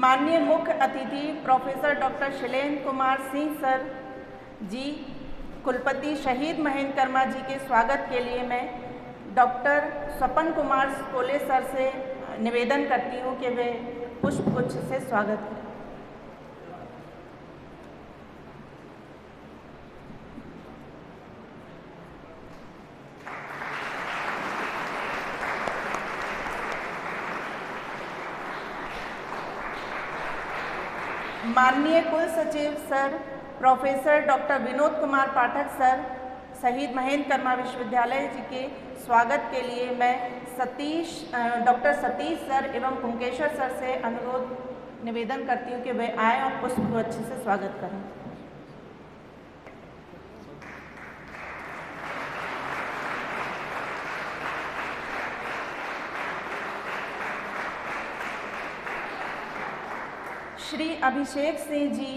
माननीय मुख्य अतिथि professor doctor Shailendra Kumar Singh sir ji, कुलपति शहीद महेंद्र कर्मा जी के स्वागत के लिए मैं डॉक्टर स्वपन कुमार कोले सर से निवेदन करती हूँ कि वे पुष्पगुच्छ से स्वागत करें। माननीय कुल सचिव sir professor doctor Vinod Kumar Pathak sir, Shaheed Mahendra Karma विश्वविद्यालय जी के स्वागत के लिए मैं डॉक्टर सतीश सर एवं पुंकेश्वर सर से अनुरोध निवेदन करती हूँ कि वे आएँ और पुष्पगुच्छ से स्वागत करें। Shri Abhishek Singh ji,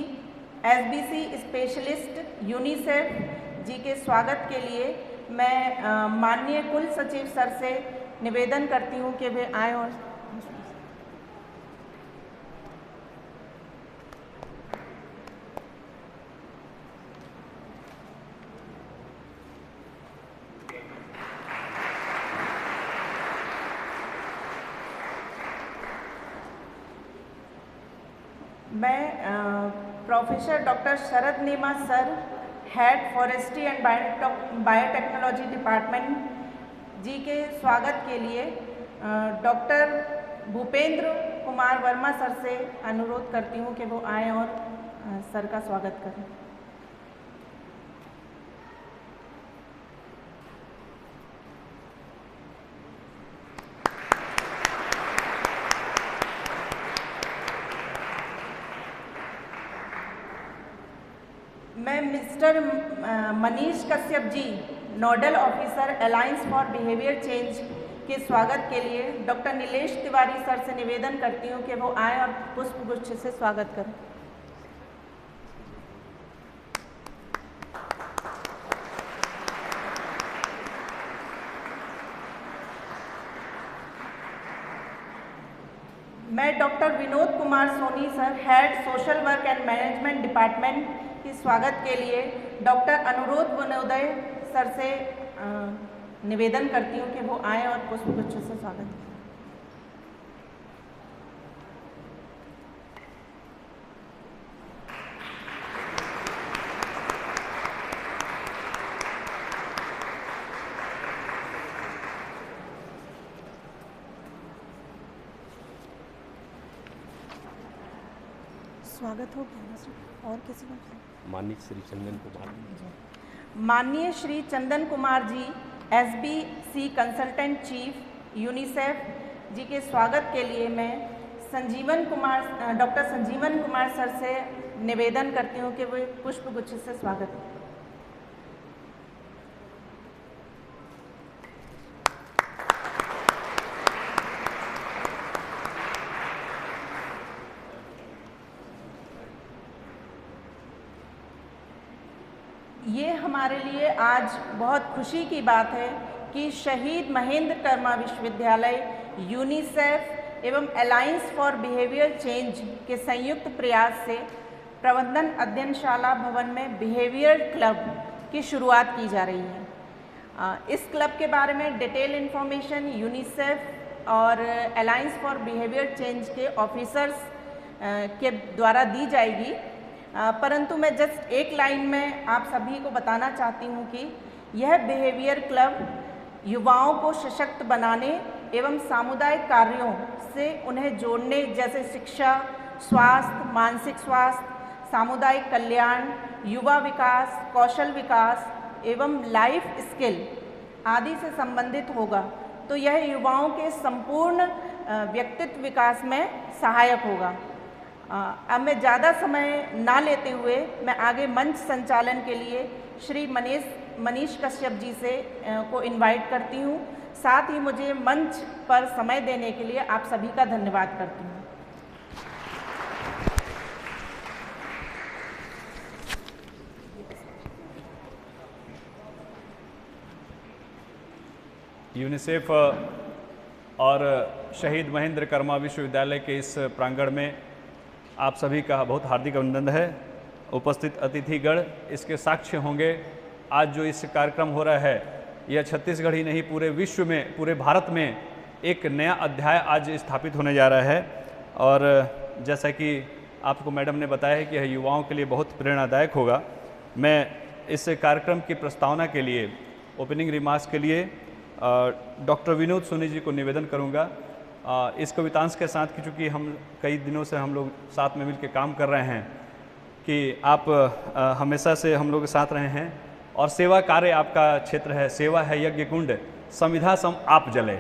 SBC specialist UNICEF जी के स्वागत के लिए मैं माननीय कुल सचिव सर से निवेदन करती हूँ कि वे आएँ और मैं professor doctor Sharad Neema sir, head forestry and biotechnology department ji के स्वागत के लिए डॉक्टर भूपेंद्र कुमार वर्मा सर से अनुरोध करती हूँ कि वो आएँ और सर का स्वागत करें। मैं mister Manish Kashyap ji, nodal officer alliance for behaviour change के स्वागत के लिए डॉक्टर नीलेश तिवारी सर से निवेदन करती हूँ कि वो आएँ और पुष्पगुच्छ से स्वागत करें। मैं doctor Vinod Kumar Soni sir, head social work and management department के स्वागत के लिए डॉक्टर अनुरोध वनोदय सर से निवेदन करती हूँ कि वो आएँ और पुष्पगुच्छ से स्वागत करें। स्वागत हो गया और किसी का? माननीय श्री चंदन कुमार। माननीय Shri Chandan Kumar ji, SBC consultant chief UNICEF जी के स्वागत के लिए मैं डॉक्टर संजीवन कुमार सर से निवेदन करती हूँ कि वे पुष्पगुच्छ से स्वागत करें। ये हमारे लिए आज बहुत खुशी की बात है कि शहीद महेंद्र कर्मा विश्वविद्यालय यूनिसेफ एवं अलायंस फॉर बिहेवियर चेंज के संयुक्त प्रयास से प्रबंधन अध्ययनशाला भवन में बिहेवियर क्लब की शुरुआत की जा रही है। इस क्लब के बारे में डिटेल इन्फॉर्मेशन यूनिसेफ और अलायंस फॉर बिहेवियर चेंज के ऑफिसर्स के द्वारा दी जाएगी, परंतु मैं जस्ट एक लाइन में आप सभी को बताना चाहती हूँ कि यह बिहेवियर क्लब युवाओं को सशक्त बनाने एवं सामुदायिक कार्यों से उन्हें जोड़ने जैसे शिक्षा, स्वास्थ्य, मानसिक स्वास्थ्य, सामुदायिक कल्याण, युवा विकास, कौशल विकास एवं लाइफ स्किल आदि से संबंधित होगा। तो यह युवाओं के संपूर्ण व्यक्तित्व विकास में सहायक होगा। अब मैं ज़्यादा समय ना लेते हुए मैं आगे मंच संचालन के लिए श्री मनीष कश्यप जी से को इनवाइट करती हूँ। साथ ही मुझे मंच पर समय देने के लिए आप सभी का धन्यवाद करती हूँ। यूनिसेफ और शहीद महेंद्र कर्मा विश्वविद्यालय के इस प्रांगण में आप सभी का बहुत हार्दिक अभिनंदन है। उपस्थित अतिथिगण इसके साक्ष्य होंगे। आज जो इस कार्यक्रम हो रहा है, यह छत्तीसगढ़ ही नहीं पूरे विश्व में, पूरे भारत में एक नया अध्याय आज स्थापित होने जा रहा है। और जैसा कि आपको मैडम ने बताया है कि यह युवाओं के लिए बहुत प्रेरणादायक होगा। मैं इस कार्यक्रम की प्रस्तावना के लिए, ओपनिंग रिमार्क्स के लिए डॉक्टर विनोद सोनी जी को निवेदन करूंगा। इस कवितांश के साथ कि चूँकि हम कई दिनों से हम लोग साथ में मिलकर काम कर रहे हैं, कि आप हमेशा से हम लोग के साथ रहे हैं और सेवा कार्य आपका क्षेत्र है। सेवा है यज्ञ कुंड, समिधा सम आप जले,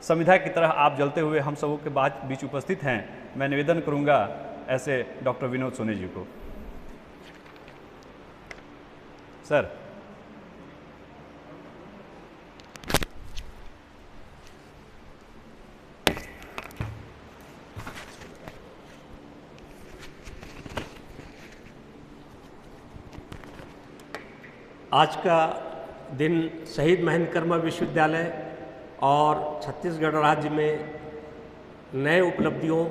समिधा की तरह आप जलते हुए हम सबों के बीच उपस्थित हैं। मैं निवेदन करूंगा ऐसे डॉक्टर विनोद सोनी जी को। सर। आज का दिन शहीद महेंद्र कर्मा विश्वविद्यालय और छत्तीसगढ़ राज्य में नए उपलब्धियों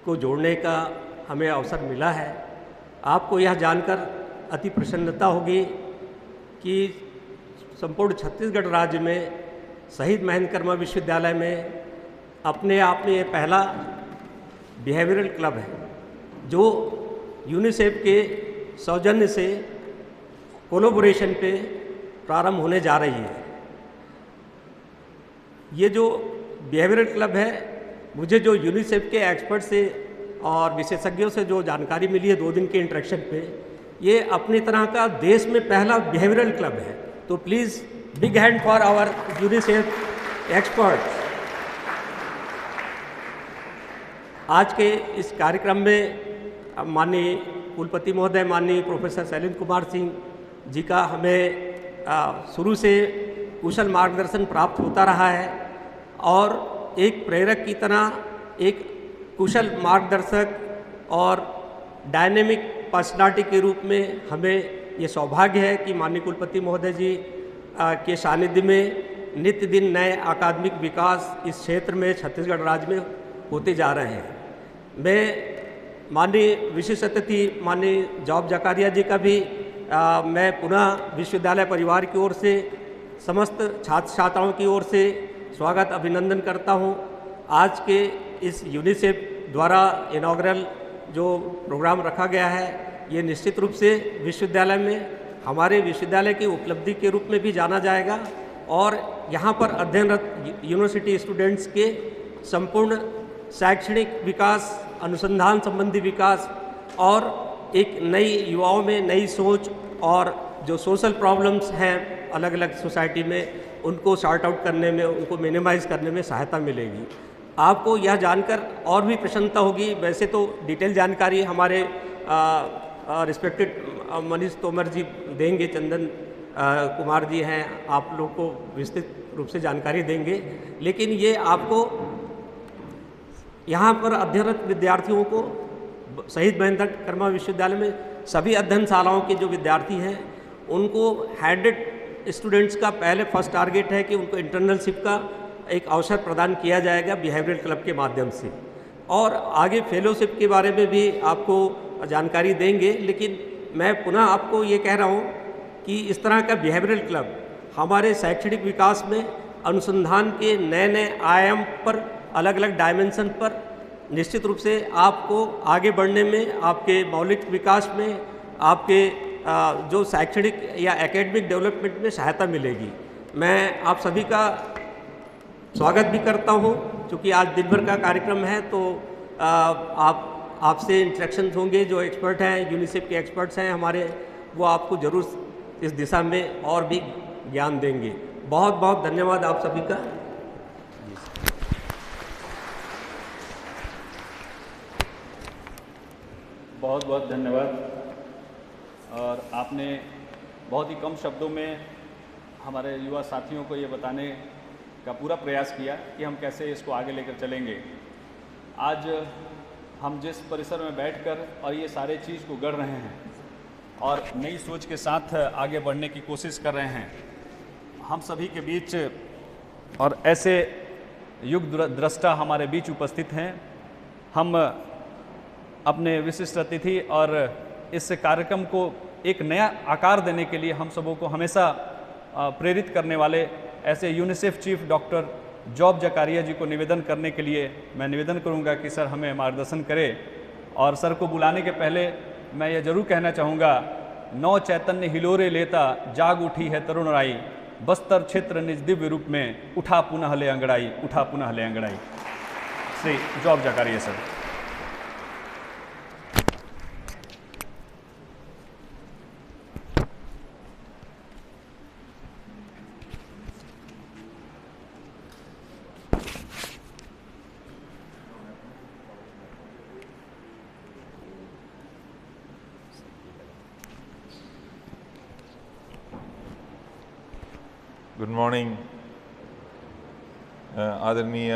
को जोड़ने का हमें अवसर मिला है। आपको यह जानकर अति प्रसन्नता होगी कि संपूर्ण छत्तीसगढ़ राज्य में शहीद महेंद्र कर्मा विश्वविद्यालय में अपने आप में ये पहला बिहेवियरल क्लब है जो यूनिसेफ के सौजन्य से कोलैबोरेशन पे प्रारंभ होने जा रही है। ये जो बिहेवियरल क्लब है, मुझे जो यूनिसेफ के एक्सपर्ट से और विशेषज्ञों से जो जानकारी मिली है 2 दिन के इंटरेक्शन पे, ये अपनी तरह का देश में पहला बिहेवियरल क्लब है। तो please big hand for our UNICEF experts. आज के इस कार्यक्रम में माननीय कुलपति महोदय, माननीय प्रोफेसर शैलेंद्र कुमार सिंह जी का हमें शुरू से कुशल मार्गदर्शन प्राप्त होता रहा है और एक प्रेरक की तरह एक कुशल मार्गदर्शक और डायनेमिक पर्सनालिटी के रूप में हमें ये सौभाग्य है कि माननीय कुलपति महोदय जी के सानिध्य में नित्य दिन नए अकादमिक विकास इस क्षेत्र में छत्तीसगढ़ राज्य में होते जा रहे हैं। मैं माननीय विशिष्ट अतिथि माननीय जॉब जकारिया जी का भी मैं पुनः विश्वविद्यालय परिवार की ओर से समस्त छात्र छात्राओं की ओर से स्वागत अभिनंदन करता हूं। आज के इस यूनिसेफ द्वारा इनॉग्रल जो प्रोग्राम रखा गया है, ये निश्चित रूप से विश्वविद्यालय में हमारे विश्वविद्यालय की उपलब्धि के रूप में भी जाना जाएगा और यहाँ पर अध्ययनरत यूनिवर्सिटी स्टूडेंट्स के संपूर्ण शैक्षणिक विकास, अनुसंधान संबंधी विकास और एक नई युवाओं में नई सोच और जो सोशल प्रॉब्लम्स हैं अलग अलग सोसाइटी में, उनको सॉर्ट आउट करने में, उनको मिनिमाइज करने में सहायता मिलेगी। आपको यह जानकर और भी प्रसन्नता होगी। वैसे तो डिटेल जानकारी हमारे रिस्पेक्टेड मनीष तोमर जी देंगे, चंदन कुमार जी हैं, आप लोग को विस्तृत रूप से जानकारी देंगे। लेकिन ये आपको यहाँ पर अध्ययनरत विद्यार्थियों को शहीद महेंद्र कर्मा विश्वविद्यालय में सभी अध्ययनशालाओं के जो विद्यार्थी हैं उनको 100 स्टूडेंट्स का पहले फर्स्ट टारगेट है कि उनको इंटर्नशिप का एक अवसर प्रदान किया जाएगा बिहेवियरल क्लब के माध्यम से, और आगे फेलोशिप के बारे में भी आपको जानकारी देंगे। लेकिन मैं पुनः आपको ये कह रहा हूँ कि इस तरह का बिहेवियरल क्लब हमारे शैक्षणिक विकास में अनुसंधान के नए नए आयाम पर, अलग अलग डायमेंशन पर निश्चित रूप से आपको आगे बढ़ने में, आपके मौलिक विकास में, आपके जो शैक्षणिक या एकेडमिक डेवलपमेंट में सहायता मिलेगी। मैं आप सभी का स्वागत भी करता हूं। क्योंकि आज दिन भर का कार्यक्रम है तो आपसे इंटरेक्शन होंगे। जो एक्सपर्ट हैं, यूनिसेफ के एक्सपर्ट्स हैं हमारे, वो आपको ज़रूर इस दिशा में और भी ज्ञान देंगे। बहुत बहुत धन्यवाद आप सभी का। बहुत बहुत धन्यवाद। और आपने बहुत ही कम शब्दों में हमारे युवा साथियों को ये बताने का पूरा प्रयास किया कि हम कैसे इसको आगे लेकर चलेंगे। आज हम जिस परिसर में बैठकर और ये सारे चीज़ को गढ़ रहे हैं और नई सोच के साथ आगे बढ़ने की कोशिश कर रहे हैं, हम सभी के बीच और ऐसे युग दृष्टा हमारे बीच उपस्थित हैं। हम अपने विशिष्ट अतिथि और इस कार्यक्रम को एक नया आकार देने के लिए हम सबों को हमेशा प्रेरित करने वाले ऐसे UNICEF chief doctor Job Zachariah ji को निवेदन करने के लिए मैं निवेदन करूंगा कि सर हमें मार्गदर्शन करें। और सर को बुलाने के पहले मैं ये जरूर कहना चाहूँगा, नौ चैतन्य हिलोरे लेता जाग उठी है तरुण राई, बस्तर क्षेत्र निज दिव्य रूप में उठा पुनः ले अंगड़ाई, उठा पुनः ले अंगड़ाई। Shri Job Zachariah sir. Good morning आदरणीय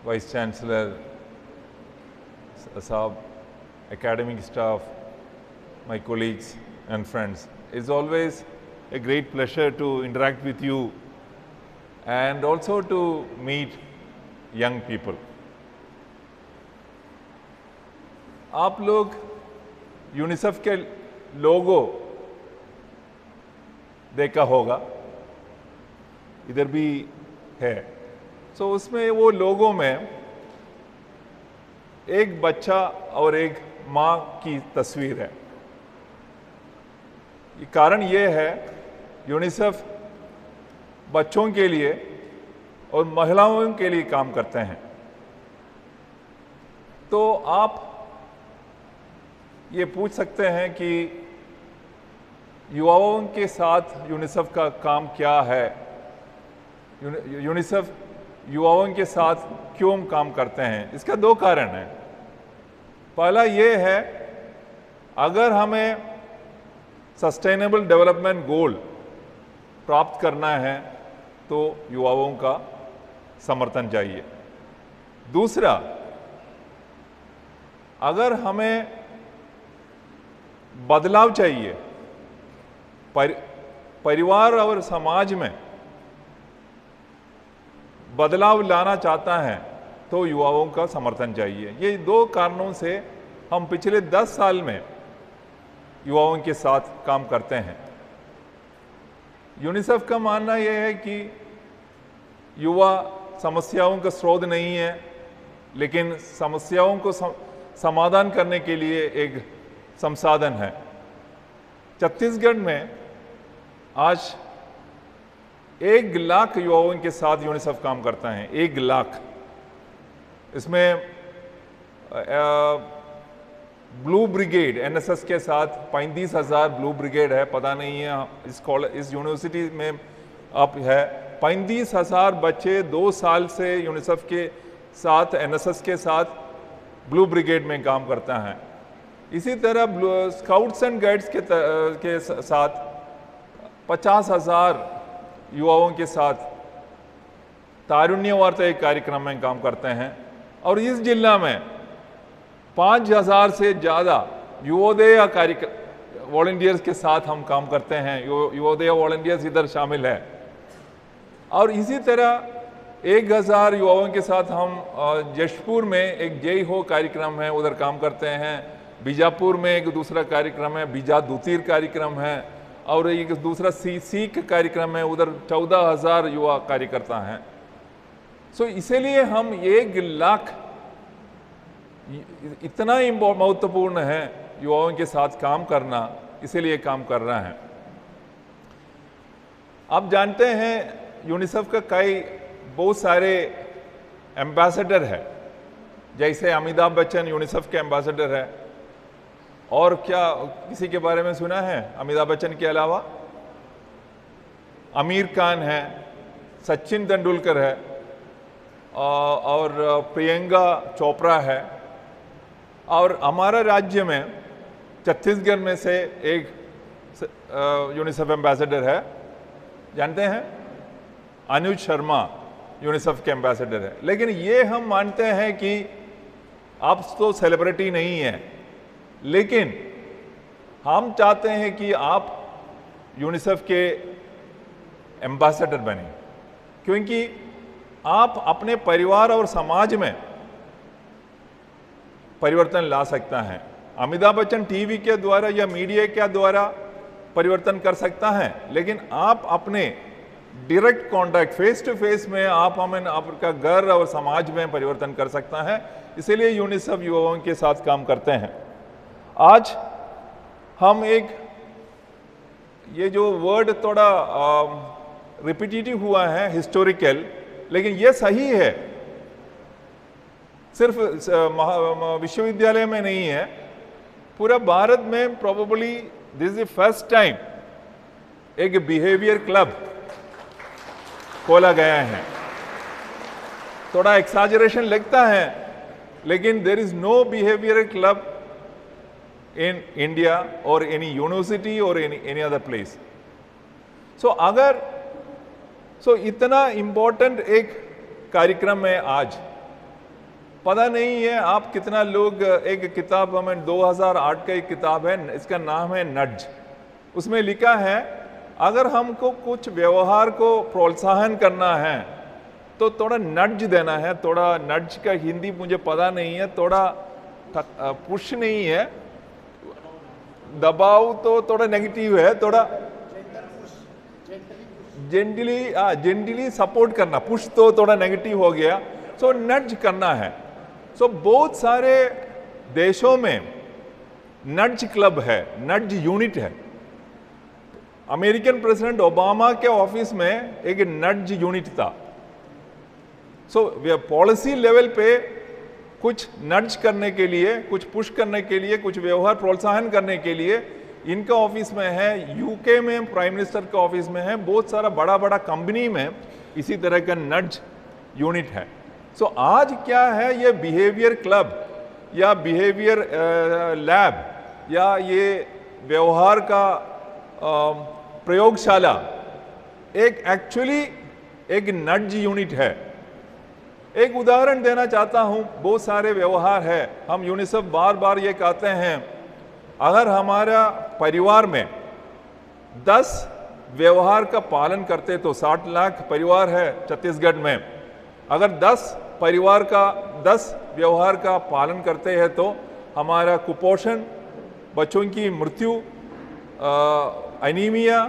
वाइस चांसलर साहब, academic staff, my colleagues and friends. It's always a great pleasure to interact with you and also to meet young people. आप लोग यूनिसेफ के लोगो देखा होगा, इधर भी है। सो उसमें वो लोगों में एक बच्चा और एक माँ की तस्वीर है। कारण ये है, यूनिसेफ बच्चों के लिए और महिलाओं के लिए काम करते हैं। तो आप ये पूछ सकते हैं कि युवाओं के साथ यूनिसेफ का काम क्या है, यूनिसेफ युवाओं के साथ क्यों काम करते हैं। इसका दो कारण हैं। पहला ये है, अगर हमें सस्टेनेबल डेवलपमेंट गोल प्राप्त करना है तो युवाओं का समर्थन चाहिए। दूसरा, अगर हमें बदलाव चाहिए, परिवार और समाज में बदलाव लाना चाहता है तो युवाओं का समर्थन चाहिए। ये दो कारणों से हम पिछले 10 साल में युवाओं के साथ काम करते हैं। यूनिसेफ का मानना यह है कि युवा समस्याओं का स्रोत नहीं है, लेकिन समस्याओं को समाधान करने के लिए एक संसाधन है। छत्तीसगढ़ में आज 1 लाख युवाओं के साथ यूनिसेफ काम करता है। 1 लाख। इसमें ब्लू ब्रिगेड एनएसएस के साथ 35,000 ब्लू ब्रिगेड है। पता नहीं है इस यूनिवर्सिटी में अब है 35,000 बच्चे 2 साल से यूनिसेफ के साथ, एनएसएस के साथ ब्लू ब्रिगेड में काम करता है। इसी तरह स्काउट्स एंड गाइड्स के साथ 50,000 युवाओं के साथ तारुण्य वार्ता एक कार्यक्रम में काम करते हैं। और इस जिला में 5,000 से ज़्यादा युवोदय वॉलंटियर्स के साथ हम काम करते हैं। युवोदय वॉलंटियर्स इधर शामिल है। और इसी तरह 1,000 युवाओं के साथ हम जशपुर में एक जय हो कार्यक्रम है, उधर काम करते हैं। बीजापुर में एक दूसरा कार्यक्रम है, बीजा दूतीर कार्यक्रम है। और एक दूसरा सीख कार्यक्रम है, उधर 14,000 युवा कार्यकर्ता हैं। सो इसीलिए हम 1 लाख, इतना ही महत्वपूर्ण है युवाओं के साथ काम करना, इसीलिए काम कर रहे हैं। आप जानते हैं यूनिसेफ का बहुत सारे एम्बेसडर है। जैसे अमिताभ बच्चन यूनिसेफ के एम्बेसडर है। और क्या किसी के बारे में सुना है अमिताभ बच्चन के अलावा? आमिर खान है, सचिन तेंदुलकर है, और प्रियंका चोपड़ा है। और हमारा राज्य में छत्तीसगढ़ में से एक यूनिसेफ एम्बेसडर है, जानते हैं? अनुज शर्मा यूनिसेफ के एम्बेसडर है। लेकिन ये हम मानते हैं कि आप तो सेलिब्रिटी नहीं है, लेकिन हम चाहते हैं कि आप यूनिसेफ के एम्बेसडर बने, क्योंकि आप अपने परिवार और समाज में परिवर्तन ला सकता है। अमिताभ बच्चन टीवी के द्वारा या मीडिया के द्वारा परिवर्तन कर सकता है, लेकिन आप अपने direct contact face to face में आप हमें आपका घर और समाज में परिवर्तन कर सकता है। इसीलिए यूनिसेफ युवाओं के साथ काम करते हैं। आज हम एक, ये जो वर्ड थोड़ा रिपीटिटिव हुआ है, हिस्टोरिकल, लेकिन ये सही है। सिर्फ विश्वविद्यालय में नहीं है, पूरा भारत में probably this is the first time एक बिहेवियर क्लब खोला गया है। थोड़ा एक्सैजरेशन लगता है, लेकिन there is no behaviour club in India or any university or any other place. So इतना important एक कार्यक्रम है आज। पता नहीं है आप कितना लोग, एक किताब हमें 2008 का एक किताब है, इसका नाम है नड्ज। उसमें लिखा है अगर हमको कुछ व्यवहार को प्रोत्साहन करना है तो थोड़ा नड्ज देना है। थोड़ा नड्ज का हिंदी मुझे पता नहीं है, थोड़ा पुश नहीं है, दबाव तो थोड़ा नेगेटिव है, थोड़ा जेंटली सपोर्ट करना, पुश तो थोड़ा नेगेटिव हो गया, सो नड्ज करना है। सो बहुत सारे देशों में नड्ज क्लब है, नड्ज यूनिट है। अमेरिकन प्रेसिडेंट ओबामा के ऑफिस में एक नड्ज यूनिट था। सो पॉलिसी लेवल पे कुछ नड्ज करने के लिए, कुछ पुश करने के लिए, कुछ व्यवहार प्रोत्साहन करने के लिए इनका ऑफिस में है, यूके में प्राइम मिनिस्टर का ऑफिस में है, बहुत सारा बड़ा बड़ा कंपनी में इसी तरह का नड्ज यूनिट है। सो आज क्या है, ये बिहेवियर क्लब या बिहेवियर लैब या ये व्यवहार का प्रयोगशाला एक एक्चुअली एक नड्ज यूनिट है। एक उदाहरण देना चाहता हूं, बहुत सारे व्यवहार है, हम यूनिसेफ बार बार ये कहते हैं, अगर हमारा परिवार में 10 व्यवहार का पालन करते तो 60 लाख परिवार है छत्तीसगढ़ में, अगर 10 परिवार का 10 व्यवहार का पालन करते हैं तो हमारा कुपोषण, बच्चों की मृत्यु, एनीमिया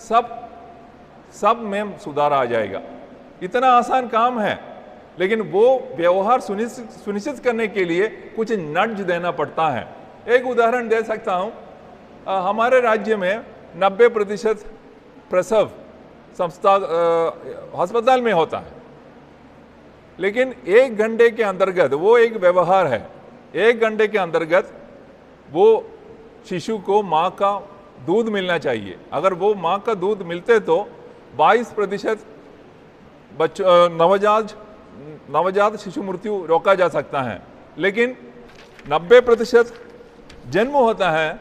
सब में सुधार आ जाएगा। इतना आसान काम है, लेकिन वो व्यवहार सुनिश्चित करने के लिए कुछ नड्ज देना पड़ता है। एक उदाहरण दे सकता हूँ, हमारे राज्य में 90% प्रसव संस्था अस्पताल में होता है, लेकिन 1 घंटे के अंतर्गत वो एक व्यवहार है, 1 घंटे के अंतर्गत वो शिशु को माँ का दूध मिलना चाहिए। अगर वो माँ का दूध मिलते तो 22% नवजात शिशु मृत्यु रोका जा सकता है, लेकिन 90% जन्म होता है,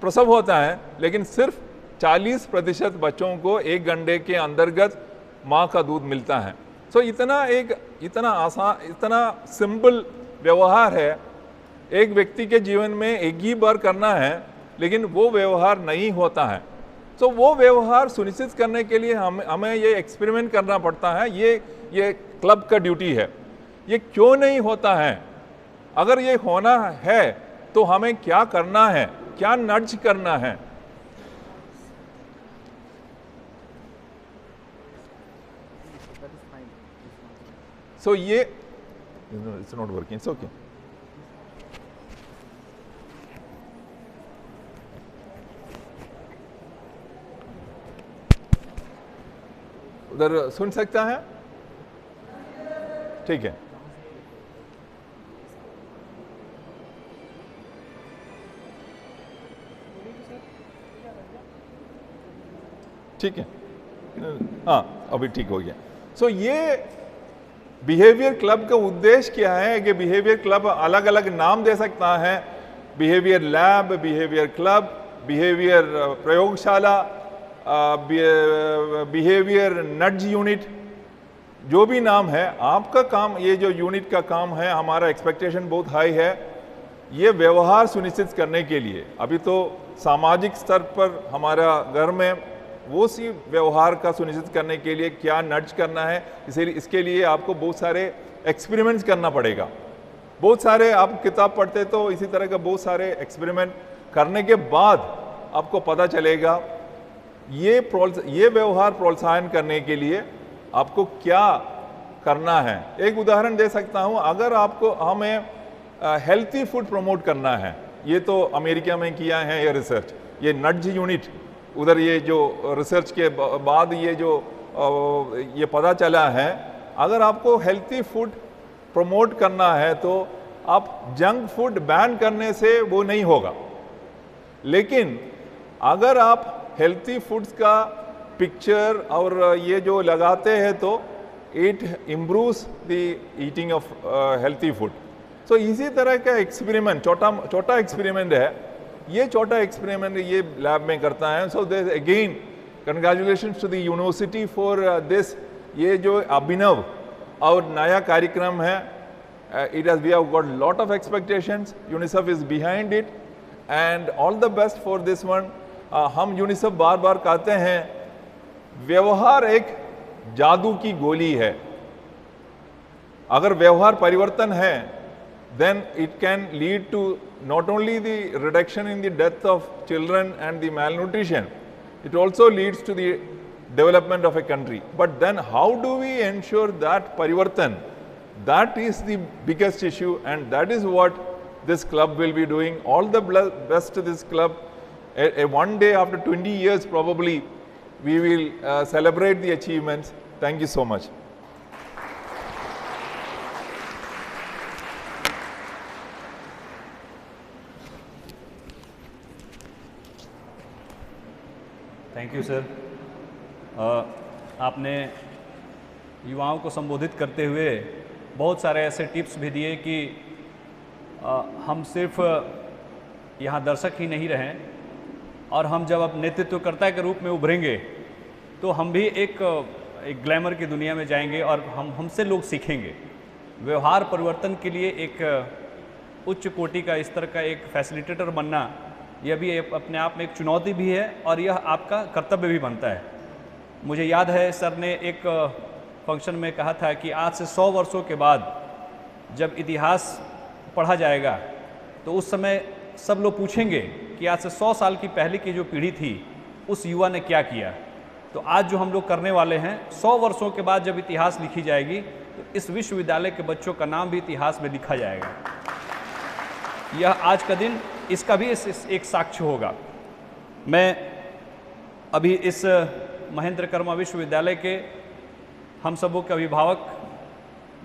प्रसव होता है, लेकिन सिर्फ 40% बच्चों को 1 घंटे के अंतर्गत माँ का दूध मिलता है। सो इतना आसान, इतना सिंपल व्यवहार है, एक व्यक्ति के जीवन में एक ही बार करना है, लेकिन वो व्यवहार नहीं होता है। तो वो व्यवहार सुनिश्चित करने के लिए हमें ये एक्सपेरिमेंट करना पड़ता है। ये क्लब का ड्यूटी है। ये क्यों नहीं होता है? अगर ये होना है तो हमें क्या करना है, क्या नड्ज करना है? सो ये it's not working, it's okay. उधर सुन सकता है? ठीक है। ठीक है, हाँ अभी ठीक हो गया। सो ये बिहेवियर क्लब का उद्देश्य क्या है कि बिहेवियर क्लब अलग अलग नाम दे सकता है, behaviour lab, behaviour club, behaviour प्रयोगशाला, बिहेवियर नड्ज यूनिट, जो भी नाम है। आपका काम, ये जो यूनिट का काम है, हमारा एक्सपेक्टेशन बहुत हाई है ये व्यवहार सुनिश्चित करने के लिए। अभी तो सामाजिक स्तर पर हमारा घर में वो सी व्यवहार का सुनिश्चित करने के लिए क्या नड्ज करना है, इसलिए इसके लिए आपको बहुत सारे एक्सपेरिमेंट्स करना पड़ेगा। बहुत सारे आप किताब पढ़ते तो इसी तरह के बहुत सारे एक्सपेरिमेंट करने के बाद आपको पता चलेगा ये व्यवहार प्रोत्साहन करने के लिए आपको क्या करना है। एक उदाहरण दे सकता हूं, अगर आपको हमें हेल्थी फूड प्रमोट करना है, ये तो अमेरिका में किया है ये रिसर्च, ये नड्ज यूनिट उधर ये जो रिसर्च के बाद ये पता चला है, अगर आपको हेल्थी फूड प्रमोट करना है तो आप जंक फूड बैन करने से वो नहीं होगा, लेकिन अगर आप हेल्थी फूड्स का पिक्चर और ये जो लगाते हैं तो it improves the eating of healthy food. So इसी तरह का एक्सपेरिमेंट छोटा एक्सपेरिमेंट है, ये छोटा एक्सपेरिमेंट ये लैब में करता है। So this again congratulations to the university for this, ये जो अभिनव और नया कार्यक्रम है, it has we have got lot of expectations, UNICEF is behind it and all the best for this one। हम यूनिसेफ बार बार कहते हैं व्यवहार एक जादू की गोली है, अगर व्यवहार परिवर्तन है then it can lead to not only the reduction in the death of children and the malnutrition, it also leads to the development of a country। But then how do we ensure that parivartan? That is the biggest issue and that is what this club will be doing। All the best to this club। One day after 20 years probably we will celebrate the achievements। Thank you so much। Thank you sir. आपने युवाओं को संबोधित करते हुए बहुत सारे ऐसे tips भी दिए कि हम सिर्फ यहाँ दर्शक ही नहीं रहें और हम जब अब नेतृत्वकर्ता के रूप में उभरेंगे तो हम भी एक ग्लैमर की दुनिया में जाएंगे और हमसे लोग सीखेंगे। व्यवहार परिवर्तन के लिए एक उच्च कोटि का स्तर का एक फैसिलिटेटर बनना, यह भी अपने आप में एक चुनौती भी है और यह आपका कर्तव्य भी बनता है। मुझे याद है सर ने एक फंक्शन में कहा था कि आज से 100 वर्षों के बाद जब इतिहास पढ़ा जाएगा तो उस समय सब लोग पूछेंगे कि आज से 100 साल की पहले की जो पीढ़ी थी उस युवा ने क्या किया। तो आज जो हम लोग करने वाले हैं, 100 वर्षों के बाद जब इतिहास लिखी जाएगी तो इस विश्वविद्यालय के बच्चों का नाम भी इतिहास में लिखा जाएगा। यह आज का दिन इसका भी एक साक्ष्य होगा। मैं अभी इस महेंद्र कर्मा विश्वविद्यालय के हम सबों के अभिभावक,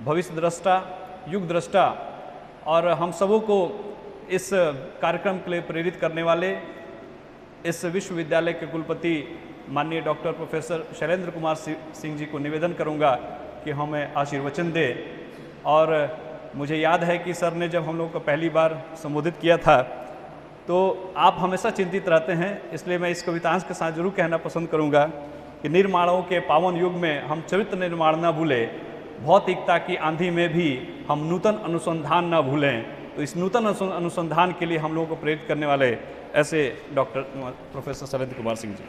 भविष्य दृष्टा, युग दृष्टा और हम सबों को इस कार्यक्रम के लिए प्रेरित करने वाले इस विश्वविद्यालय के कुलपति माननीय डॉक्टर प्रोफेसर शैलेंद्र कुमार सिंह जी को निवेदन करूंगा कि हमें आशीर्वचन दे। और मुझे याद है कि सर ने जब हम लोगों को पहली बार संबोधित किया था तो आप हमेशा चिंतित रहते हैं, इसलिए मैं इस कवितांश के साथ जरूर कहना पसंद करूंगा कि निर्माणों के पावन युग में हम चरित्र निर्माण न भूलें, भौतिकता की आंधी में भी हम नूतन अनुसंधान न भूलें। तो इस नूतन अनुसंधान के लिए हम लोगों को प्रेरित करने वाले ऐसे डॉक्टर प्रोफेसर शैलेंद्र कुमार सिंह जी।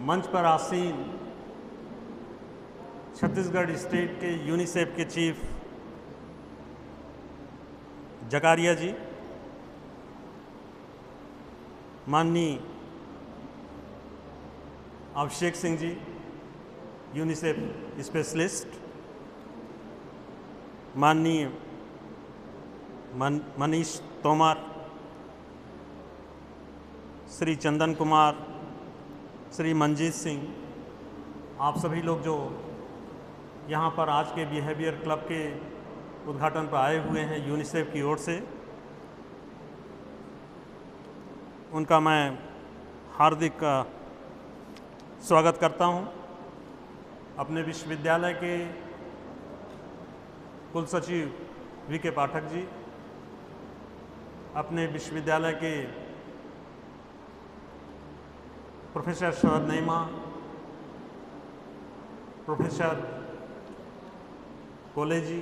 मंच पर आसीन छत्तीसगढ़ स्टेट के यूनिसेफ के चीफ जकारिया जी, माननीय अभिषेक सिंह जी यूनिसेफ स्पेशलिस्ट, माननीय मनीष तोमर, श्री चंदन कुमार, श्री मंजीत सिंह, आप सभी लोग जो यहाँ पर आज के बिहेवियर क्लब के उद्घाटन पर आए हुए हैं यूनिसेफ की ओर से, उनका मैं हार्दिक स्वागत करता हूँ। अपने विश्वविद्यालय के कुल सचिव वी.के. पाठक जी, अपने विश्वविद्यालय के प्रोफेसर शरद नईमा, प्रोफेसर कोले जी,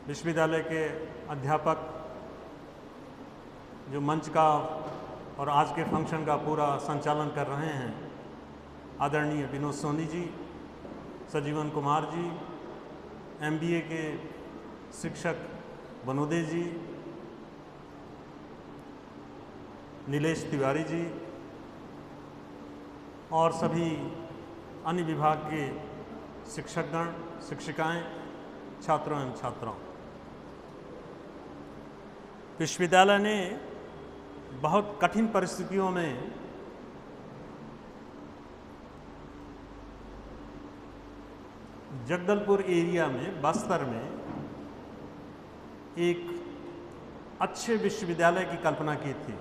विश्वविद्यालय के अध्यापक जो मंच का और आज के फंक्शन का पूरा संचालन कर रहे हैं, आदरणीय विनोद सोनी जी, सजीवन कुमार जी, MBA के शिक्षक बनोदे जी, नीलेश तिवारी जी और सभी अन्य विभाग के शिक्षकगण, शिक्षिकाएं, छात्रों एवं छात्राओं। विश्वविद्यालय ने बहुत कठिन परिस्थितियों में जगदलपुर एरिया में, बस्तर में एक अच्छे विश्वविद्यालय की कल्पना की थी।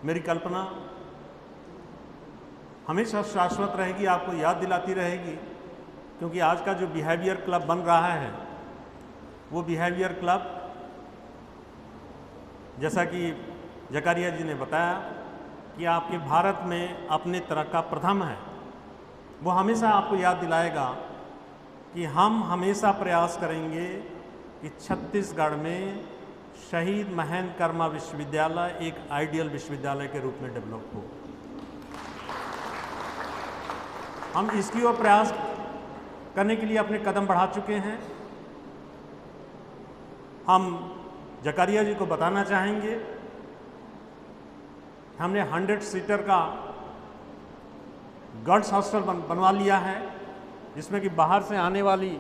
मेरी कल्पना हमेशा शाश्वत रहेगी, आपको याद दिलाती रहेगी, क्योंकि आज का जो बिहेवियर क्लब बन रहा है वो बिहेवियर क्लब, जैसा कि जकारिया जी ने बताया कि आपके भारत में अपने तरह का प्रथम है, वो हमेशा आपको याद दिलाएगा कि हम हमेशा प्रयास करेंगे कि छत्तीसगढ़ में शहीद महेंद्र कर्मा विश्वविद्यालय एक आइडियल विश्वविद्यालय के रूप में डेवलप हो। हम इसकी ओर प्रयास करने के लिए अपने कदम बढ़ा चुके हैं। हम जकारिया जी को बताना चाहेंगे, हमने 100 सीटर का गर्ल्स हॉस्टल बनवा लिया है, जिसमें कि बाहर से आने वाली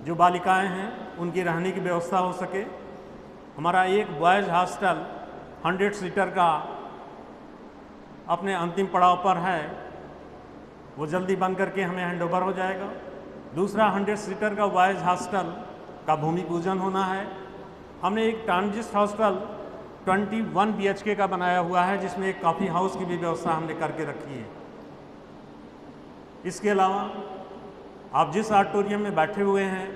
जो बालिकाएं हैं उनकी रहने की व्यवस्था हो सके। हमारा एक बॉयज़ हॉस्टल 100 सीटर का अपने अंतिम पड़ाव पर है, वो जल्दी बन करके हमें हैंडओवर हो जाएगा। दूसरा 100 सीटर का बॉयज़ हॉस्टल का भूमि पूजन होना है। हमने एक ट्रांजिट हॉस्टल 21 BHK का बनाया हुआ है, जिसमें एक कॉफ़ी हाउस की भी व्यवस्था हमने करके रखी है। इसके अलावा आप जिस ऑडिटोरियम में बैठे हुए हैं,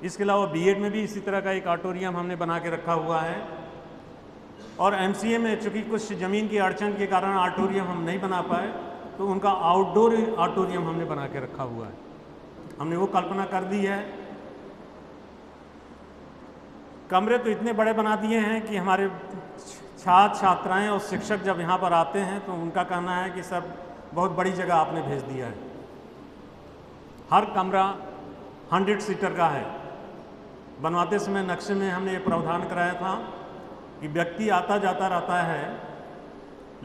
इसके अलावा बीएड में भी इसी तरह का एक ऑडिटोरियम हमने बना के रखा हुआ है। और MCA में चूँकि कुछ ज़मीन की अड़चन के कारण ऑडिटोरियम हम नहीं बना पाए, तो उनका आउटडोर ऑडिटोरियम हमने बना के रखा हुआ है। हमने वो कल्पना कर दी है। कमरे तो इतने बड़े बना दिए हैं कि हमारे छात्र छात्राएं और शिक्षक जब यहाँ पर आते हैं तो उनका कहना है कि सर बहुत बड़ी जगह आपने भेज दिया है। हर कमरा 100 सीटर का है। बनवाते समय नक्शे में हमने ये प्रावधान कराया था कि व्यक्ति आता जाता रहता है,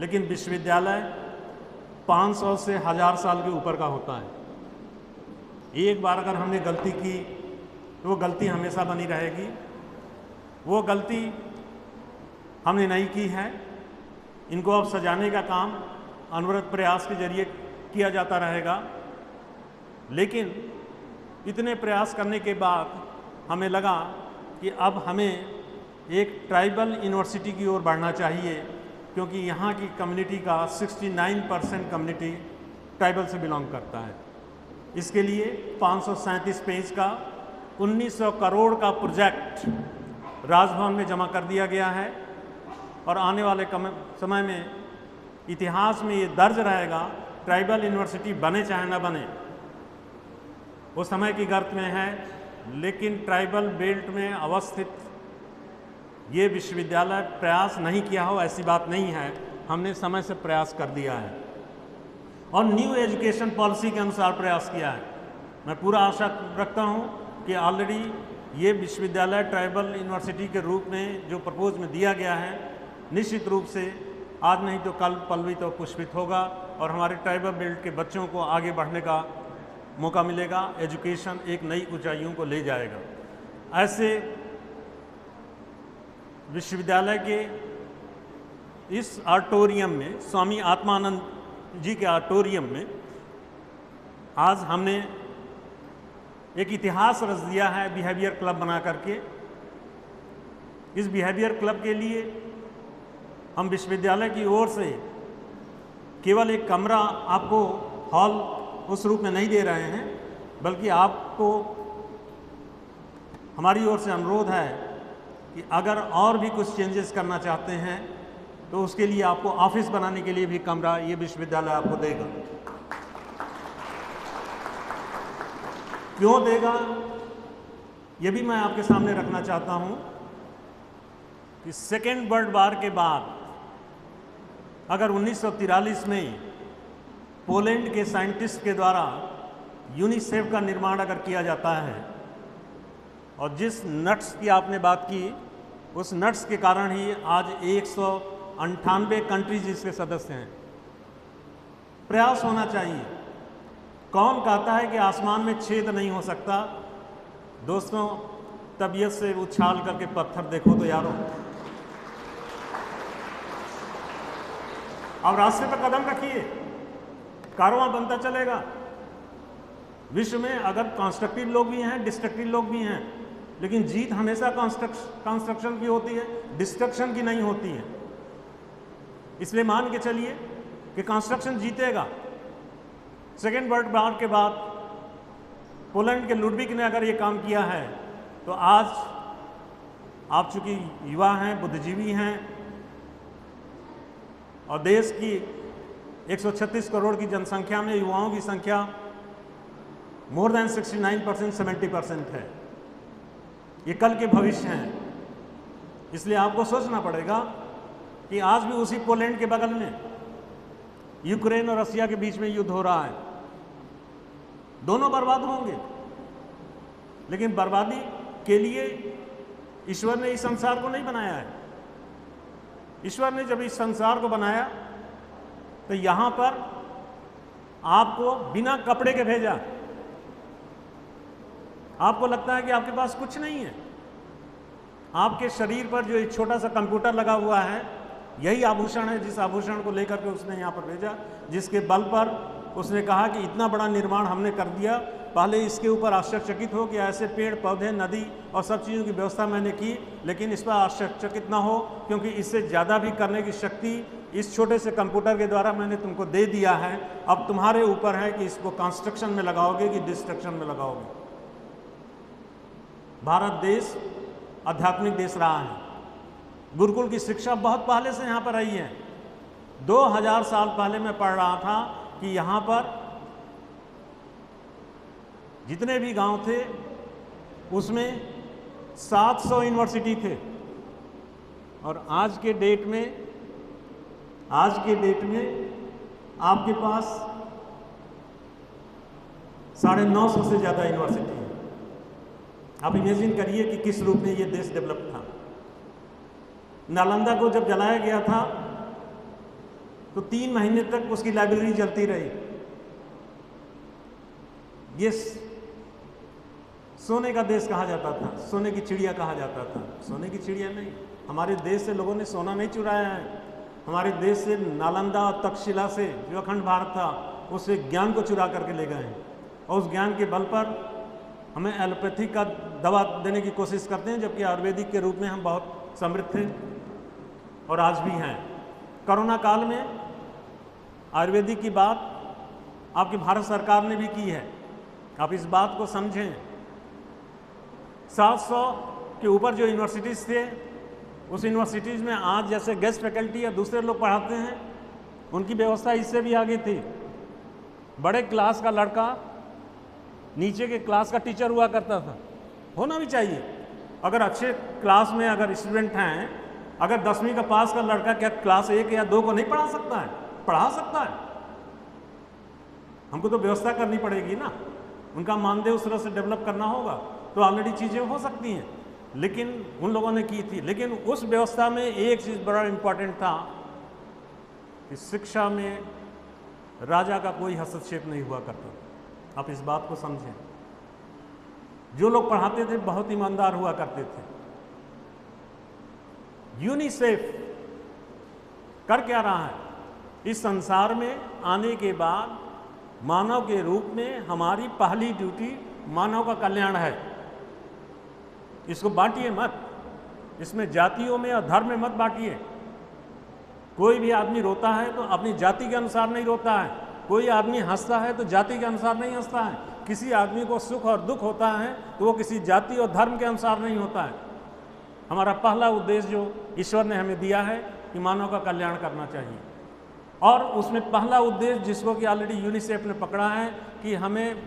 लेकिन विश्वविद्यालय 500 से 1000 साल के ऊपर का होता है। एक बार अगर हमने गलती की तो वो गलती हमेशा बनी रहेगी। वो गलती हमने नहीं की है। इनको अब सजाने का काम अनवरत प्रयास के जरिए किया जाता रहेगा। लेकिन इतने प्रयास करने के बाद हमें लगा कि अब हमें एक ट्राइबल यूनिवर्सिटी की ओर बढ़ना चाहिए, क्योंकि यहाँ की कम्युनिटी का 69% कम्युनिटी ट्राइबल से बिलोंग करता है। इसके लिए 537 पेज का 1900 करोड़ का प्रोजेक्ट राजभवन में जमा कर दिया गया है और आने वाले समय में इतिहास में ये दर्ज रहेगा, ट्राइबल यूनिवर्सिटी बने चाहे ना बने, वो समय की गर्त में है, लेकिन ट्राइबल बेल्ट में अवस्थित ये विश्वविद्यालय प्रयास नहीं किया हो ऐसी बात नहीं है। हमने समय से प्रयास कर दिया है और न्यू एजुकेशन पॉलिसी के अनुसार प्रयास किया है। मैं पूरा आशा रखता हूँ कि ऑलरेडी ये विश्वविद्यालय ट्राइबल यूनिवर्सिटी के रूप में जो प्रपोज में दिया गया है, निश्चित रूप से आज नहीं तो कल पल्लवित और पुष्पित होगा और हमारे ट्राइबल बेल्ट के बच्चों को आगे बढ़ने का मौका मिलेगा। एजुकेशन एक नई ऊंचाइयों को ले जाएगा। ऐसे विश्वविद्यालय के इस ऑडिटोरियम में, स्वामी आत्मानंद जी के ऑडिटोरियम में आज हमने एक इतिहास रच दिया है बिहेवियर क्लब बना करके। इस बिहेवियर क्लब के लिए हम विश्वविद्यालय की ओर से केवल एक कमरा आपको हॉल उस रूप में नहीं दे रहे हैं, बल्कि आपको हमारी ओर से अनुरोध है कि अगर और भी कुछ चेंजेस करना चाहते हैं तो उसके लिए आपको ऑफिस बनाने के लिए भी कमरा ये विश्वविद्यालय आपको देगा। क्यों देगा, ये भी मैं आपके सामने रखना चाहता हूं कि सेकेंड वर्ल्ड वॉर के बाद अगर 1943 में पोलैंड के साइंटिस्ट के द्वारा यूनिसेफ का निर्माण अगर किया जाता है और जिस नट्स की आपने बात की, उस नट्स के कारण ही आज 198 कंट्रीज इसके सदस्य हैं। प्रयास होना चाहिए। कौन कहता है कि आसमान में छेद नहीं हो सकता? दोस्तों, तबीयत से उछाल करके पत्थर देखो तो यारो। अब रास्ते पर कदम रखिए, कारवां बनता चलेगा। विश्व में अगर कंस्ट्रक्टिव लोग भी हैं, डिस्ट्रक्टिव लोग भी हैं, लेकिन जीत हमेशा कंस्ट्रक्शन की होती है, डिस्ट्रक्शन की नहीं होती है। इसलिए मान के चलिए कि कंस्ट्रक्शन जीतेगा। सेकेंड वर्ल्ड वॉर के बाद पोलैंड के लुडविग ने अगर ये काम किया है तो आज आप चूंकि युवा हैं, बुद्धिजीवी हैं और देश की 136 करोड़ की जनसंख्या में युवाओं की संख्या मोर देन 69%, 70% है। ये कल के भविष्य हैं। इसलिए आपको सोचना पड़ेगा कि आज भी उसी पोलैंड के बगल में यूक्रेन और रसिया के बीच में युद्ध हो रहा है। दोनों बर्बाद होंगे, लेकिन बर्बादी के लिए ईश्वर ने इस संसार को नहीं बनाया है। ईश्वर ने जब इस संसार को बनाया तो यहां पर आपको बिना कपड़े के भेजा। आपको लगता है कि आपके पास कुछ नहीं है, आपके शरीर पर जो एक छोटा सा कंप्यूटर लगा हुआ है, यही आभूषण है जिस आभूषण को लेकर के उसने यहाँ पर भेजा, जिसके बल पर उसने कहा कि इतना बड़ा निर्माण हमने कर दिया। पहले इसके ऊपर आश्चर्यचकित हो कि ऐसे पेड़ पौधे, नदी और सब चीज़ों की व्यवस्था मैंने की, लेकिन इस पर आश्चर्यचकित ना हो, क्योंकि इससे ज़्यादा भी करने की शक्ति इस छोटे से कंप्यूटर के द्वारा मैंने तुमको दे दिया है। अब तुम्हारे ऊपर है कि इसको कंस्ट्रक्शन में लगाओगे कि डिस्ट्रक्शन में लगाओगे। भारत देश आध्यात्मिक देश रहा है। गुरुकुल की शिक्षा बहुत पहले से यहाँ पर रही है। 2000 साल पहले मैं पढ़ रहा था कि यहाँ पर जितने भी गांव थे उसमें 700 यूनिवर्सिटी थे, और आज के डेट में आपके पास 950 से ज़्यादा यूनिवर्सिटी है। आप इमेजिन करिए कि किस रूप में ये देश डेवलप था। नालंदा को जब जलाया गया था तो 3 महीने तक उसकी लाइब्रेरी जलती रही। ये सोने का देश कहा जाता था, सोने की चिड़िया कहा जाता था। सोने की चिड़िया नहीं, हमारे देश से लोगों ने सोना नहीं चुराया है। हमारे देश से नालंदा और तक्षशिला से जो अखंड भारत था, उससे ज्ञान को चुरा करके ले गए हैं, और उस ज्ञान के बल पर हमें एलोपैथी का दवा देने की कोशिश करते हैं, जबकि आयुर्वेदिक के रूप में हम बहुत समृद्ध थे और आज भी हैं। कोरोना काल में आयुर्वेदिक की बात आपकी भारत सरकार ने भी की है। आप इस बात को समझें। 700 के ऊपर जो यूनिवर्सिटीज़ थे, उस यूनिवर्सिटीज़ में आज जैसे गेस्ट फैकल्टी या दूसरे लोग पढ़ाते हैं, उनकी व्यवस्था इससे भी आगे थी। बड़े क्लास का लड़का नीचे के क्लास का टीचर हुआ करता था। होना भी चाहिए। अगर अच्छे क्लास में अगर स्टूडेंट हैं, अगर 10वीं का पास का लड़का क्या क्लास 1 या 2 को नहीं पढ़ा सकता है? पढ़ा सकता है। हमको तो व्यवस्था करनी पड़ेगी ना, उनका मानदेय उस तरह से डेवलप करना होगा, तो ऑलरेडी चीज़ें हो सकती हैं, लेकिन उन लोगों ने की थी। लेकिन उस व्यवस्था में एक चीज़ बड़ा इम्पोर्टेंट था कि शिक्षा में राजा का कोई हस्तक्षेप नहीं हुआ करता। आप इस बात को समझें। जो लोग पढ़ाते थे बहुत ईमानदार हुआ करते थे। यूनिसेफ कर क्या रहा है? इस संसार में आने के बाद मानव के रूप में हमारी पहली ड्यूटी मानव का कल्याण है। इसको बांटिए मत, इसमें जातियों में और धर्म में मत बांटिए। कोई भी आदमी रोता है तो अपनी जाति के अनुसार नहीं रोता है, कोई आदमी हंसता है तो जाति के अनुसार नहीं हंसता है, किसी आदमी को सुख और दुख होता है तो वो किसी जाति और धर्म के अनुसार नहीं होता है। हमारा पहला उद्देश्य जो ईश्वर ने हमें दिया है कि मानव का कल्याण करना चाहिए, और उसमें पहला उद्देश्य जिसको कि ऑलरेडी यूनिसेफ ने पकड़ा है कि हमें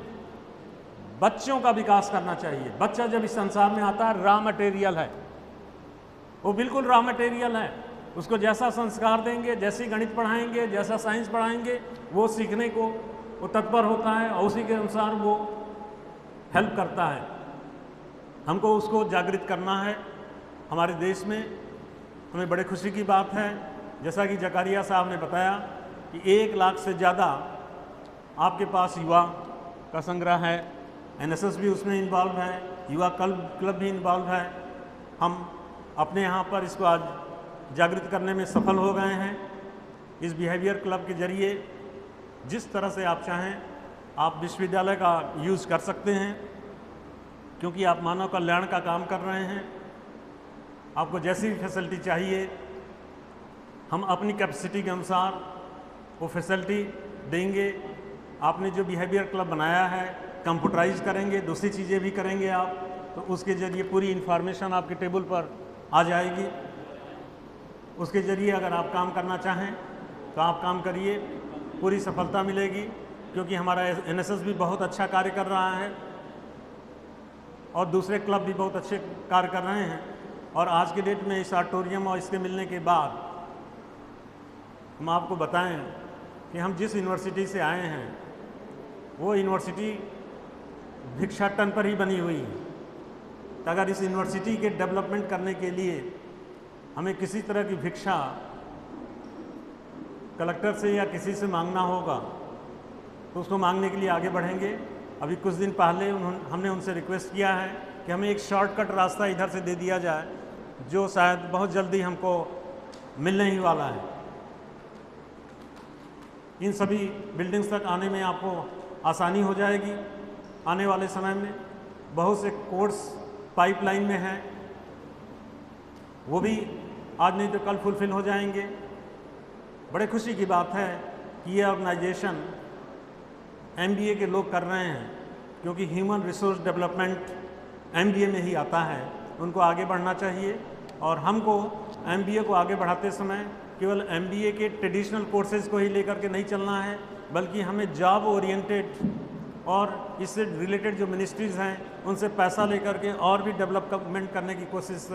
बच्चों का विकास करना चाहिए। बच्चा जब इस संसार में आता है, रॉ मटेरियल है, वो बिल्कुल रॉ मटेरियल है। उसको जैसा संस्कार देंगे, जैसी गणित पढ़ाएंगे, जैसा साइंस पढ़ाएंगे, वो सीखने को वो तत्पर होता है और उसी के अनुसार वो हेल्प करता है। हमको उसको जागृत करना है हमारे देश में। हमें बड़े खुशी की बात है, जैसा कि जकारिया साहब ने बताया कि 1 लाख से ज़्यादा आपके पास युवा का संग्रह है। एनएसएस भी उसमें इन्वॉल्व है, युवा क्लब भी इन्वॉल्व है। हम अपने यहाँ पर इसको आज जागृत करने में सफल हो गए हैं। इस बिहेवियर क्लब के जरिए जिस तरह से आप चाहें आप विश्वविद्यालय का यूज़ कर सकते हैं, क्योंकि आप मानव कल्याण का काम कर रहे हैं। आपको जैसी भी फैसिलिटी चाहिए हम अपनी कैपेसिटी के अनुसार वो फैसिलिटी देंगे। आपने जो बिहेवियर क्लब बनाया है कंप्यूटराइज करेंगे, दूसरी चीज़ें भी करेंगे आप, तो उसके ज़रिए पूरी इन्फॉर्मेशन आपके टेबल पर आ जाएगी। उसके ज़रिए अगर आप काम करना चाहें तो आप काम करिए, पूरी सफलता मिलेगी। क्योंकि हमारा एनएसएस भी बहुत अच्छा कार्य कर रहा है और दूसरे क्लब भी बहुत अच्छे कार्य कर रहे हैं। और आज के डेट में इस ऑडिटोरियम और इसके मिलने के बाद हम आपको बताएं कि हम जिस यूनिवर्सिटी से आए हैं वो यूनिवर्सिटी भिक्षाटन पर ही बनी हुई है। तो अगर इस यूनिवर्सिटी के डेवलपमेंट करने के लिए हमें किसी तरह की भिक्षा कलेक्टर से या किसी से मांगना होगा तो उसको मांगने के लिए आगे बढ़ेंगे। अभी कुछ दिन पहले हमने उनसे रिक्वेस्ट किया है कि हमें एक शॉर्टकट रास्ता इधर से दे दिया जाए, जो शायद बहुत जल्दी हमको मिलने ही वाला है। इन सभी बिल्डिंग्स तक आने में आपको आसानी हो जाएगी। आने वाले समय में बहुत से कोर्स पाइपलाइन में हैं, वो भी आज नहीं तो कल फुलफिल हो जाएंगे। बड़े खुशी की बात है कि ये ऑर्गेनाइजेशन एमबीए के लोग कर रहे हैं, क्योंकि ह्यूमन रिसोर्स डेवलपमेंट एमबीए में ही आता है। उनको आगे बढ़ना चाहिए और हमको एमबीए को आगे बढ़ाते समय केवल एमबीए के ट्रेडिशनल कोर्सेज को ही लेकर के नहीं चलना है, बल्कि हमें जॉब ओरिएंटेड और इससे रिलेटेड जो मिनिस्ट्रीज़ हैं उनसे पैसा लेकर के और भी डेवलपमेंट करने की कोशिश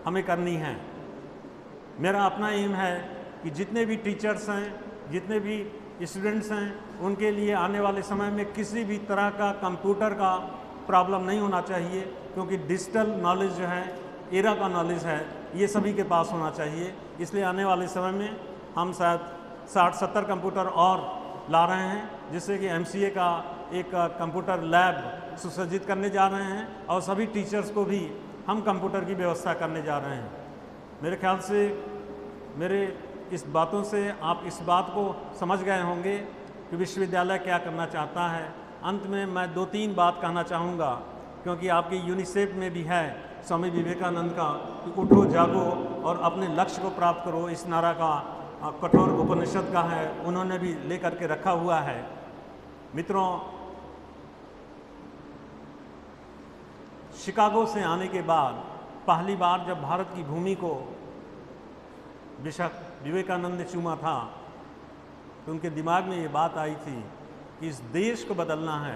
हमें करनी है। मेरा अपना एम है कि जितने भी टीचर्स हैं, जितने भी स्टूडेंट्स हैं, उनके लिए आने वाले समय में किसी भी तरह का कंप्यूटर का प्रॉब्लम नहीं होना चाहिए, क्योंकि डिजिटल नॉलेज जो है, एरा का नॉलेज है, ये सभी के पास होना चाहिए। इसलिए आने वाले समय में हम शायद 60-70 कंप्यूटर और ला रहे हैं, जिससे कि एमसीए का एक कंप्यूटर लैब सुसज्जित करने जा रहे हैं और सभी टीचर्स को भी हम कंप्यूटर की व्यवस्था करने जा रहे हैं। मेरे ख्याल से मेरे इस बातों से आप इस बात को समझ गए होंगे कि विश्वविद्यालय क्या करना चाहता है। अंत में मैं 2-3 बात कहना चाहूँगा, क्योंकि आपकी यूनिसेफ में भी है स्वामी विवेकानंद का कि उठो जागो और अपने लक्ष्य को प्राप्त करो। इस नारा का कठोर उपनिषद का है, उन्होंने भी लेकर के रखा हुआ है। मित्रों, शिकागो से आने के बाद पहली बार जब भारत की भूमि को विवेकानंद ने चूमा था, तो उनके दिमाग में ये बात आई थी कि इस देश को बदलना है,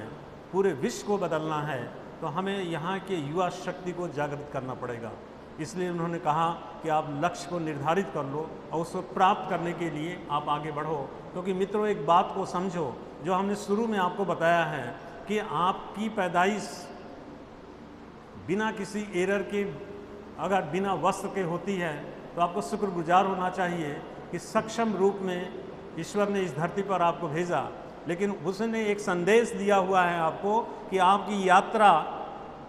पूरे विश्व को बदलना है, तो हमें यहाँ के युवा शक्ति को जागृत करना पड़ेगा। इसलिए उन्होंने कहा कि आप लक्ष्य को निर्धारित कर लो और उसको प्राप्त करने के लिए आप आगे बढ़ो। क्योंकि मित्रों, एक बात को समझो, जो हमने शुरू में आपको बताया है कि आपकी पैदाइश बिना किसी एरर के, अगर बिना वस्त्र के होती है, तो आपको शुक्रगुजार होना चाहिए कि सक्षम रूप में ईश्वर ने इस धरती पर आपको भेजा। लेकिन उसने एक संदेश दिया हुआ है आपको कि आपकी यात्रा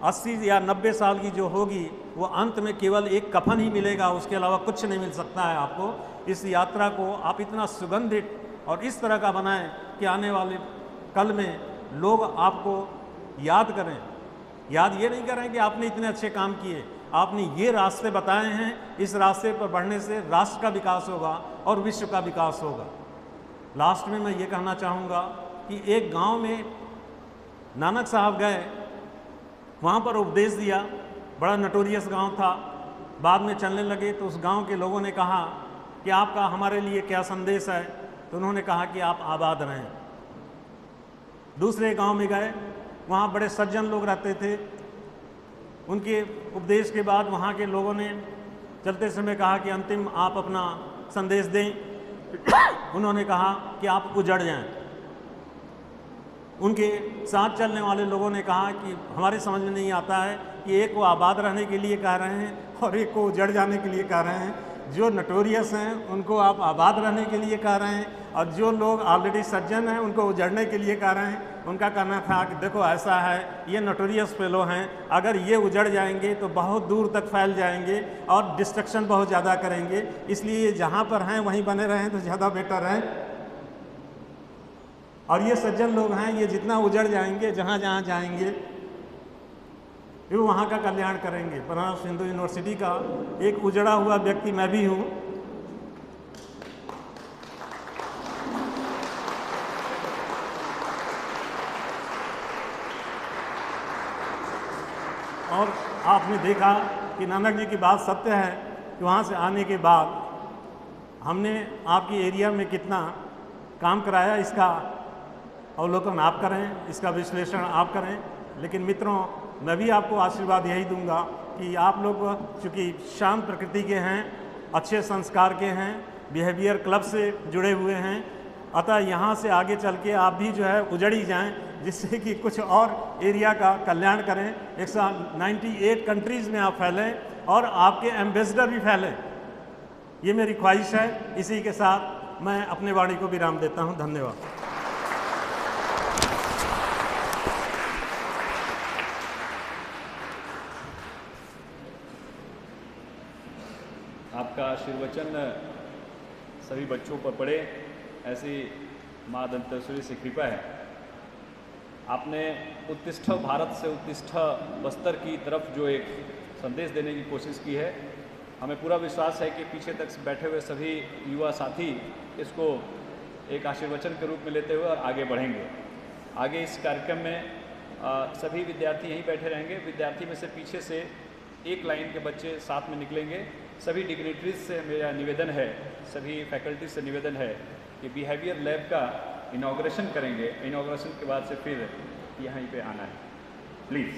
80 या 90 साल की जो होगी, वो अंत में केवल एक कफन ही मिलेगा, उसके अलावा कुछ नहीं मिल सकता है आपको। इस यात्रा को आप इतना सुगंधित और इस तरह का बनाएं कि आने वाले कल में लोग आपको याद करें। याद ये नहीं करें कि आपने इतने अच्छे काम किए, आपने ये रास्ते बताए हैं, इस रास्ते पर बढ़ने से राष्ट्र का विकास होगा और विश्व का विकास होगा। लास्ट में मैं ये कहना चाहूँगा कि एक गांव में नानक साहब गए, वहाँ पर उपदेश दिया, बड़ा नटोरियस गांव था। बाद में चलने लगे तो उस गांव के लोगों ने कहा कि आपका हमारे लिए क्या संदेश है, तो उन्होंने कहा कि आप आबाद रहें। दूसरे गांव में गए, वहाँ बड़े सज्जन लोग रहते थे। उनके उपदेश के बाद वहाँ के लोगों ने चलते समय कहा कि अंतिम आप अपना संदेश दें। उन्होंने कहा कि आप उजड़ जाएं। उनके साथ चलने वाले लोगों ने कहा कि हमारे समझ में नहीं आता है कि एक को आबाद रहने के लिए कह रहे हैं और एक को उजड़ जाने के लिए कह रहे हैं। जो नटोरियस हैं उनको आप आबाद रहने के लिए कह रहे हैं और जो लोग ऑलरेडी सज्जन हैं उनको उजड़ने के लिए कह रहे हैं। उनका कहना था कि देखो ऐसा है, ये नटोरियस फेलो हैं, अगर ये उजड़ जाएंगे तो बहुत दूर तक फैल जाएंगे और डिस्ट्रक्शन बहुत ज़्यादा करेंगे, इसलिए जहाँ पर हैं वहीं बने रहें तो ज़्यादा बेटर है। और ये सज्जन लोग हैं, ये जितना उजड़ जाएंगे, जहाँ जहाँ जाएंगे वो वहाँ का कल्याण करेंगे। बनारस हिंदू यूनिवर्सिटी का एक उजड़ा हुआ व्यक्ति मैं भी हूँ। और आपने देखा कि नानक जी की बात सत्य है कि वहाँ से आने के बाद हमने आपकी एरिया में कितना काम कराया, इसका अवलोकन आप करें, इसका विश्लेषण आप करें। लेकिन मित्रों, मैं भी आपको आशीर्वाद यही दूंगा कि आप लोग चूँकि शांत प्रकृति के हैं, अच्छे संस्कार के हैं, बिहेवियर क्लब से जुड़े हुए हैं, अतः यहाँ से आगे चल के आप भी जो है उजड़ ही जाएँ, जिससे कि कुछ और एरिया का कल्याण करें। 198 कंट्रीज़ में आप फैलें और आपके एम्बेसडर भी फैलें, ये मेरी ख्वाहिश है। इसी के साथ मैं अपने वाणी को विराम देता हूँ। धन्यवाद। आपका आशीर्वचन सभी बच्चों पर पड़े, ऐसी माँ दंतेश्वरी से कृपा है। आपने उत्तिष्ठ भारत से उत्तिष्ठ बस्तर की तरफ जो एक संदेश देने की कोशिश की है, हमें पूरा विश्वास है कि पीछे तक बैठे हुए सभी युवा साथी इसको एक आशीर्वचन के रूप में लेते हुए और आगे बढ़ेंगे। आगे इस कार्यक्रम में सभी विद्यार्थी यहीं बैठे रहेंगे। विद्यार्थी में से पीछे से एक लाइन के बच्चे साथ में निकलेंगे। सभी डिग्निटरीज से मेरा निवेदन है, सभी फैकल्टी से निवेदन है कि बिहेवियर लैब का इनॉग्रेशन करेंगे। इनॉग्रेशन के बाद से फिर यहीं पे आना है, प्लीज़।